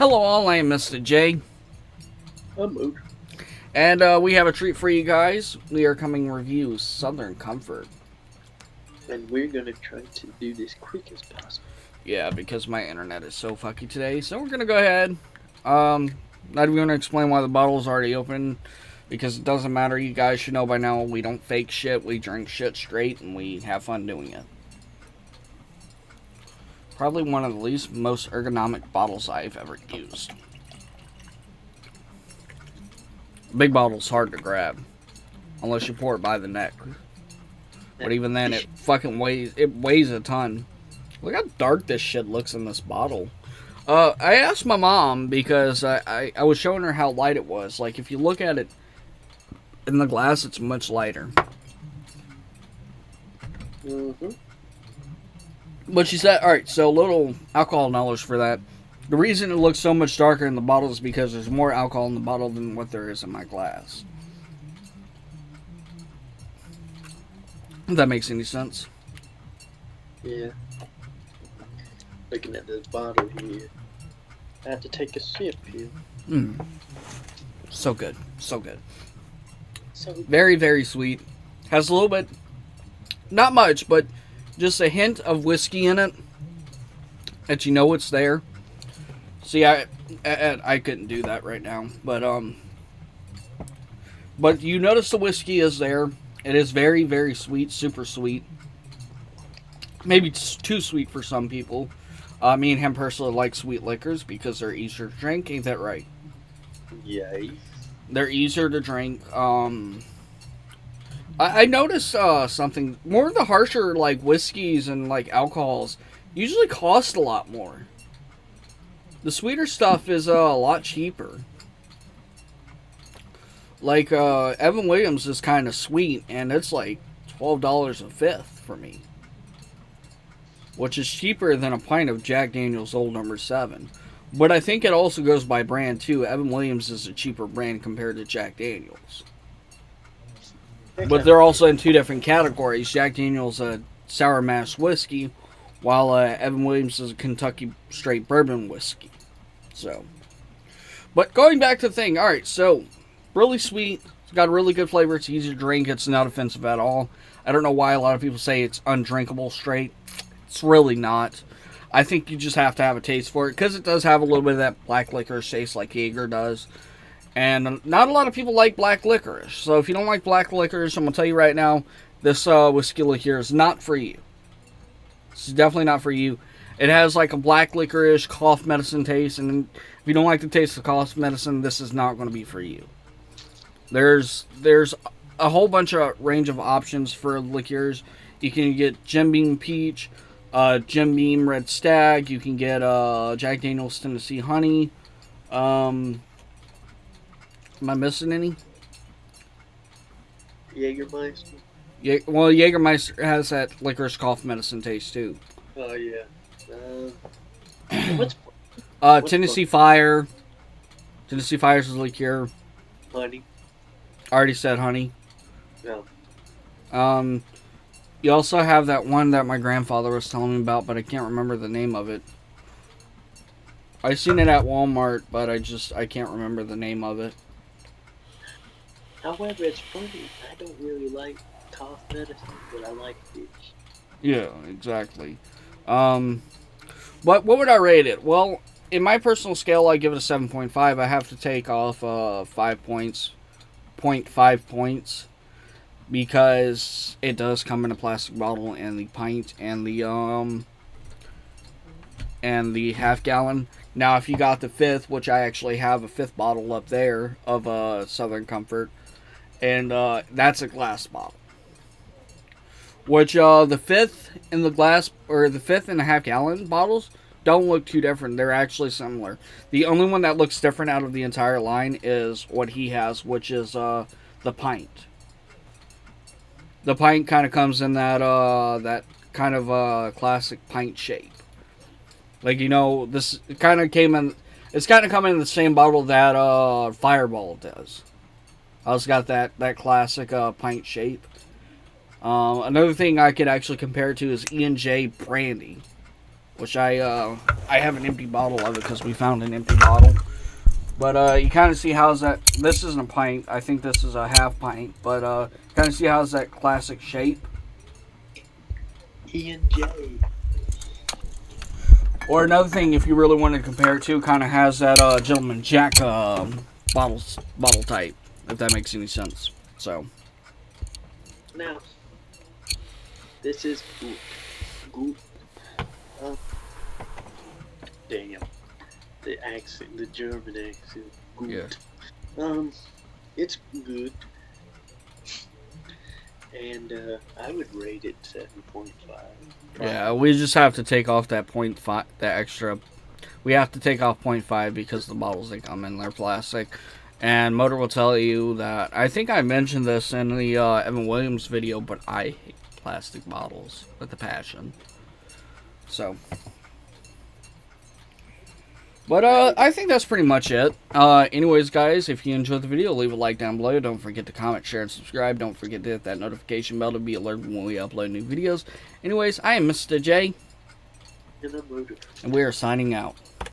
Hello all, I am Mr. J, Mood. and we have a treat for you guys. We are coming to review Southern Comfort. And we're gonna try to do this quick as possible. Yeah, because my internet is so fucky today, so we're gonna go ahead. Um, Not even gonna explain why the bottle is already open, because it doesn't matter. You guys should know by now, we don't fake shit, we drink shit straight, and we have fun doing it. Probably one of the least most ergonomic bottles I've ever used. Big bottle's hard to grab, unless you pour it by the neck. But even then, it fucking weighs a ton. Look how dark this shit looks in this bottle. I asked my mom because I was showing her how light it was. Like, if you look at it in the glass, it's much lighter. Mm-hmm. But she said, alright, so little alcohol knowledge for that. The reason it looks so much darker in the bottle is because there's more alcohol in the bottle than what there is in my glass. If that makes any sense. Yeah. Looking at this bottle here. I have to take a sip here. So good. So good. So Very, very sweet. Has a little bit, not much, but just a hint of whiskey in it. That you know it's there. See, I couldn't do that right now, but you notice the whiskey is there. It is very, very sweet, super sweet. Maybe it's too sweet for some people. Me and him personally like sweet liquors because they're easier to drink. Ain't that right? yay. They're easier to drink. I noticed something. More of the harsher like whiskeys and like alcohols usually cost a lot more. The sweeter stuff is a lot cheaper. Like Evan Williams is kind of sweet, and it's like $12 a fifth for me, which is cheaper than a pint of Jack Daniel's Old Number 7. But I think it also goes by brand too. Evan Williams is a cheaper brand compared to Jack Daniel's. But they're also in two different categories. Jack Daniel's a sour mash whiskey, while Evan Williams is a Kentucky straight bourbon whiskey. So, but going back to the thing, alright, so, really sweet, it's got a really good flavor, it's easy to drink, it's not offensive at all. I don't know why a lot of people say it's undrinkable straight. It's really not. I think you just have to have a taste for it, because it does have a little bit of that black licorice taste like Jaeger does. And not a lot of people like black licorice. So if you don't like black licorice, I'm going to tell you right now, this whiskey here is not for you. It's definitely not for you. It has like a black licorice cough medicine taste, and if you don't like the taste of cough medicine, this is not going to be for you. There's a whole bunch of range of options for liqueurs. You can get Jim Beam Peach, Jim Beam Red Stag. You can get Jack Daniel's Tennessee Honey. Am I missing any? Jägermeister. Yeah, well, Jägermeister has that licorice cough medicine taste too. Oh yeah. What's Tennessee Fire. Tennessee Fire's a liqueur. honey? I already said honey. No. You also have that one that my grandfather was telling me about, but I can't remember the name of it. I seen it at Walmart, but I can't remember the name of it. However, it's funny. I don't really like cough medicine, but I like this. Yeah, exactly. But what would I rate it? Well, in my personal scale, I give it a 7.5. I have to take off 5 points, 0.5 points, because it does come in a plastic bottle and the pint and the half gallon. Now, if you got the fifth, which I actually have a fifth bottle up there of Southern Comfort, and that's a glass bottle. Which the fifth in the glass, or the fifth and a half gallon bottles don't look too different. They're actually similar. The only one that looks different out of the entire line is what he has, which is the pint. The pint kind of comes in that kind of classic pint shape. Like, you know, this kind of came in. It's kind of coming in the same bottle that Fireball does. It's got that classic pint shape. Another thing I could actually compare it to is E&J Brandy, which I have an empty bottle of it because we found an empty bottle. But you kind of see how's that. This isn't a pint. I think this is a half pint. But kind of see how's that classic shape. E&J. Or another thing, if you really want to compare it to, kind of has that Gentleman Jack bottle type, if that makes any sense. So. Now, this is Gut. Damn. The accent, the German accent. Gut. Yeah. It's good. And I would rate it 7.5. Yeah, we just have to take off that 0.5, that extra. We have to take off 0.5 because the bottles they come in, they're plastic. And Motor will tell you that, I think I mentioned this in the Evan Williams video, but I hate plastic bottles with a passion. So. But I think that's pretty much it. Anyways, guys, if you enjoyed the video, leave a like down below. Don't forget to comment, share, and subscribe. Don't forget to hit that notification bell to be alerted when we upload new videos. Anyways, I am Mr. J. And I'm Motor. And we are signing out.